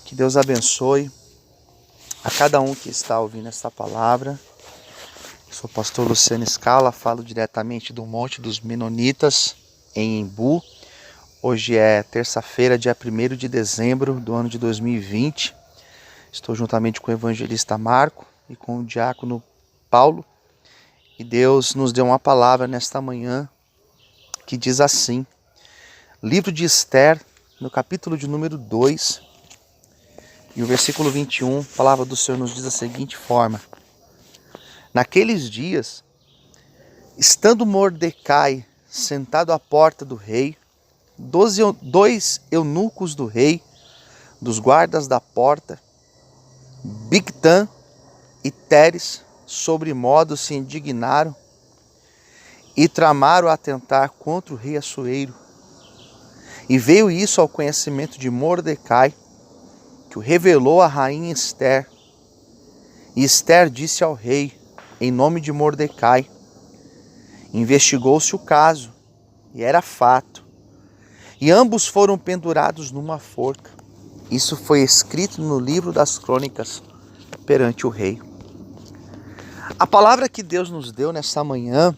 Que Deus abençoe a cada um que está ouvindo esta palavra. Eu sou o pastor Luciano Scala, falo diretamente do Monte dos Menonitas, em Embu. Hoje é terça-feira, dia 1º de dezembro do ano de 2020. Estou juntamente com o evangelista Marco e com o diácono Paulo. E Deus nos deu uma palavra nesta manhã que diz assim: livro de Esther, no capítulo de número 2, e o versículo 21, a palavra do Senhor nos diz da seguinte forma: naqueles dias, estando Mordecai sentado à porta do rei, dois eunucos do rei, dos guardas da porta, Bigtan e Teres, sobre modo se indignaram e tramaram atentar contra o rei Assuero. E veio isso ao conhecimento de Mordecai, que o revelou a rainha Esther. E Esther disse ao rei, em nome de Mordecai. Investigou-se o caso, e era fato. E ambos foram pendurados numa forca. Isso foi escrito no livro das crônicas perante o rei. A palavra que Deus nos deu nessa manhã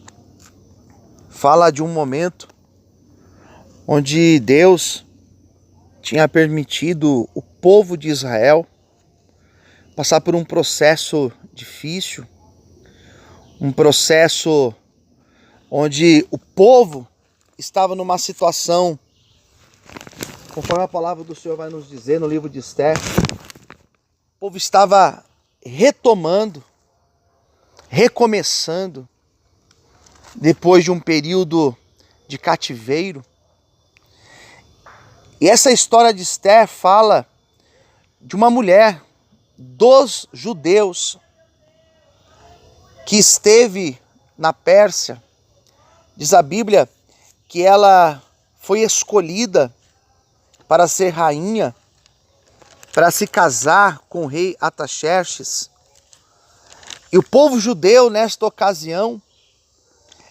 fala de um momento onde Deus tinha permitido o povo de Israel passar por um processo difícil, um processo onde o povo estava numa situação, conforme a palavra do Senhor vai nos dizer no livro de Esther, o povo estava retomando, recomeçando, depois de um período de cativeiro. E essa história de Esther fala de uma mulher dos judeus que esteve na Pérsia. Diz a Bíblia que ela foi escolhida para ser rainha, para se casar com o rei Artaxerxes. E o povo judeu, nesta ocasião,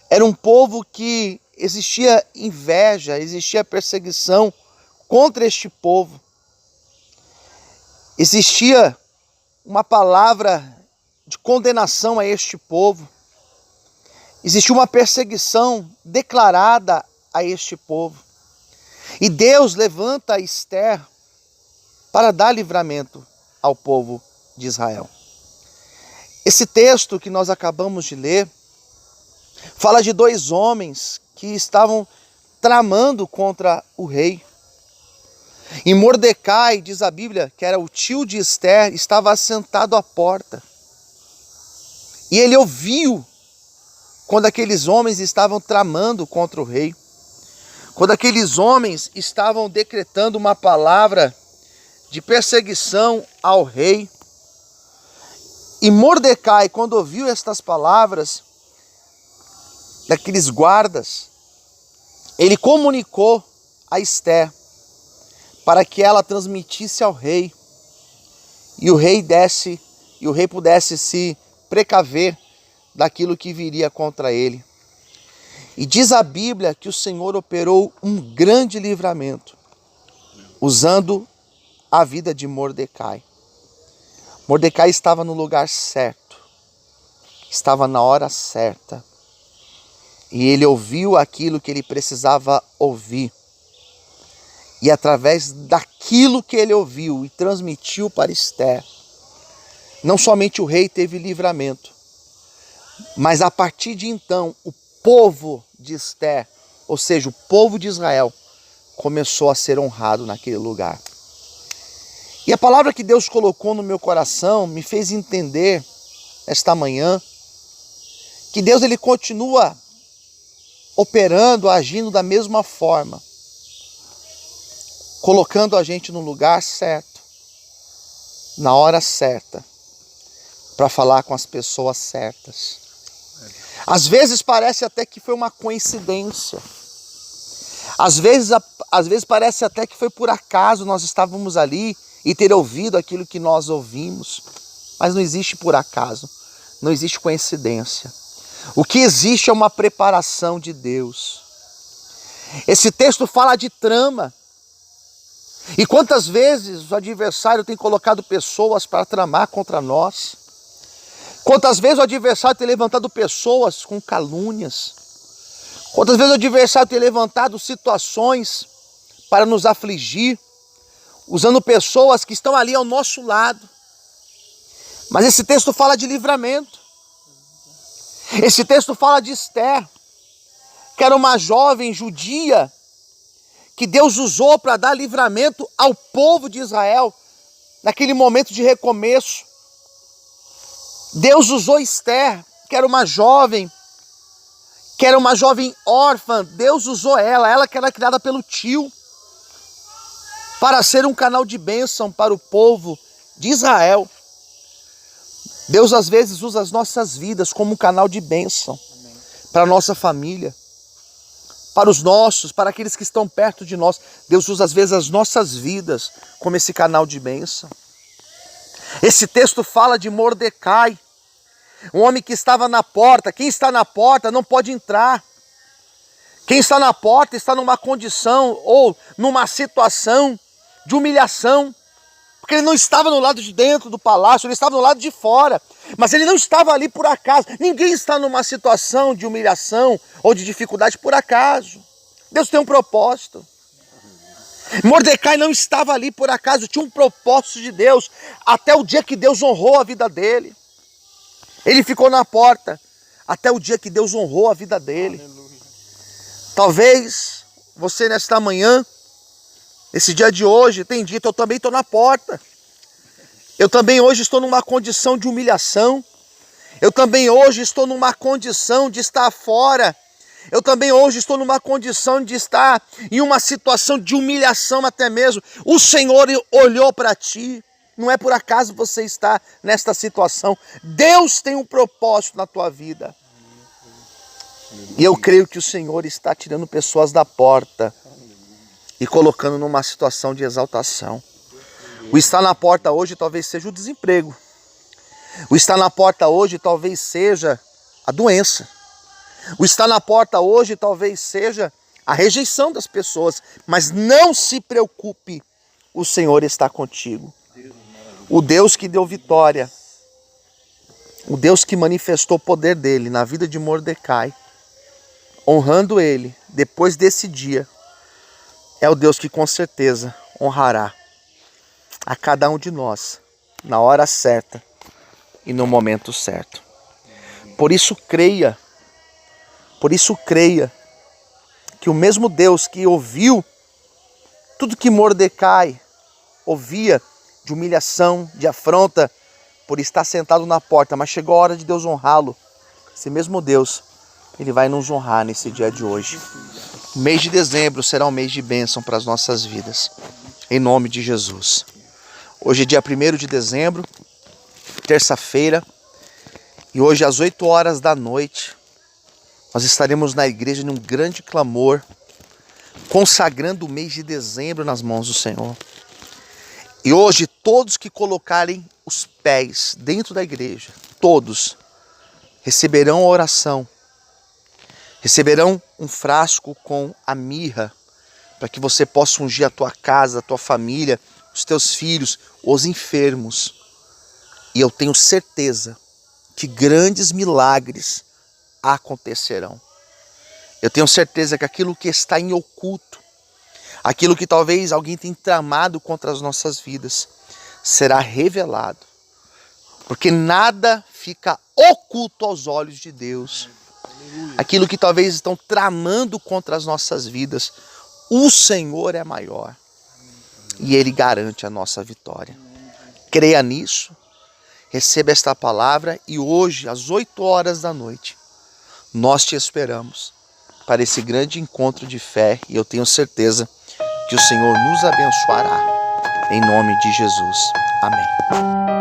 era um povo que existia inveja, existia perseguição contra este povo. Existia uma palavra de condenação a este povo. Existia uma perseguição declarada a este povo. E Deus levanta Esther para dar livramento ao povo de Israel. Esse texto que nós acabamos de ler fala de dois homens que estavam tramando contra o rei. E Mordecai, diz a Bíblia, que era o tio de Esther, estava assentado à porta. E ele ouviu quando aqueles homens estavam tramando contra o rei. Quando aqueles homens estavam decretando uma palavra de perseguição ao rei. E Mordecai, quando ouviu estas palavras daqueles guardas, ele comunicou a Esther para que ela transmitisse ao rei e o rei pudesse se precaver daquilo que viria contra ele. E diz a Bíblia que o Senhor operou um grande livramento usando a vida de Mordecai. Mordecai estava no lugar certo, estava na hora certa, e ele ouviu aquilo que ele precisava ouvir. E através daquilo que ele ouviu e transmitiu para Esther, não somente o rei teve livramento, mas a partir de então o povo de Esther, ou seja, o povo de Israel, começou a ser honrado naquele lugar. E a palavra que Deus colocou no meu coração me fez entender esta manhã que Deus ele continua operando, agindo da mesma forma, colocando a gente no lugar certo, na hora certa, para falar com as pessoas certas. Às vezes parece até que foi uma coincidência. Às vezes parece até que foi por acaso nós estávamos ali e ter ouvido aquilo que nós ouvimos. Mas não existe por acaso, não existe coincidência. O que existe é uma preparação de Deus. Esse texto fala de trama. E quantas vezes o adversário tem colocado pessoas para tramar contra nós? Quantas vezes o adversário tem levantado pessoas com calúnias? Quantas vezes o adversário tem levantado situações para nos afligir, usando pessoas que estão ali ao nosso lado? Mas esse texto fala de livramento. Esse texto fala de Esther, que era uma jovem judia que Deus usou para dar livramento ao povo de Israel naquele momento de recomeço. Deus usou Esther, que era uma jovem órfã. Deus usou ela que era criada pelo tio, para ser um canal de bênção para o povo de Israel. Deus às vezes usa as nossas vidas como um canal de bênção para a nossa família, para os nossos, para aqueles que estão perto de nós. Deus usa às vezes as nossas vidas como esse canal de bênção. Esse texto fala de Mordecai, um homem que estava na porta. Quem está na porta não pode entrar. Quem está na porta está numa condição ou numa situação de humilhação, porque ele não estava no lado de dentro do palácio, ele estava no lado de fora, mas ele não estava ali por acaso. Ninguém está numa situação de humilhação ou de dificuldade por acaso. Deus tem um propósito. Mordecai não estava ali por acaso, tinha um propósito de Deus, até o dia que Deus honrou a vida dele. Ele ficou na porta até o dia que Deus honrou a vida dele. Aleluia. Talvez você nesta manhã, esse dia de hoje, tem dito: eu também estou na porta. Eu também hoje estou numa condição de humilhação. Eu também hoje estou numa condição de estar fora. Eu também hoje estou numa condição de estar em uma situação de humilhação até mesmo. O Senhor olhou para ti. Não é por acaso você está nesta situação. Deus tem um propósito na tua vida. E eu creio que o Senhor está tirando pessoas da porta e colocando numa situação de exaltação. O estar na porta hoje talvez seja o desemprego. O estar na porta hoje talvez seja a doença. O estar na porta hoje talvez seja a rejeição das pessoas. Mas não se preocupe, o Senhor está contigo. O Deus que deu vitória, o Deus que manifestou o poder dele na vida de Mordecai, honrando ele depois desse dia, é o Deus que com certeza honrará a cada um de nós na hora certa e no momento certo. Por isso creia que o mesmo Deus que ouviu tudo que Mordecai ouvia de humilhação, de afronta, por estar sentado na porta, mas chegou a hora de Deus honrá-lo. Esse mesmo Deus, ele vai nos honrar nesse dia de hoje. O mês de dezembro será um mês de bênção para as nossas vidas, em nome de Jesus. Hoje é dia 1º de dezembro, terça-feira, e hoje às 8 horas da noite, nós estaremos na igreja num grande clamor, consagrando o mês de dezembro nas mãos do Senhor. E hoje todos que colocarem os pés dentro da igreja, todos receberão a oração, receberão um frasco com a mirra, para que você possa ungir a tua casa, a tua família, os teus filhos, os enfermos. E eu tenho certeza que grandes milagres acontecerão. Eu tenho certeza que aquilo que está em oculto, aquilo que talvez alguém tenha tramado contra as nossas vidas, será revelado. Porque nada fica oculto aos olhos de Deus. Aquilo que talvez estão tramando contra as nossas vidas, o Senhor é maior. E Ele garante a nossa vitória. Creia nisso, receba esta palavra e hoje, às 8 horas da noite, nós te esperamos para esse grande encontro de fé e eu tenho certeza que o Senhor nos abençoará. Em nome de Jesus. Amém.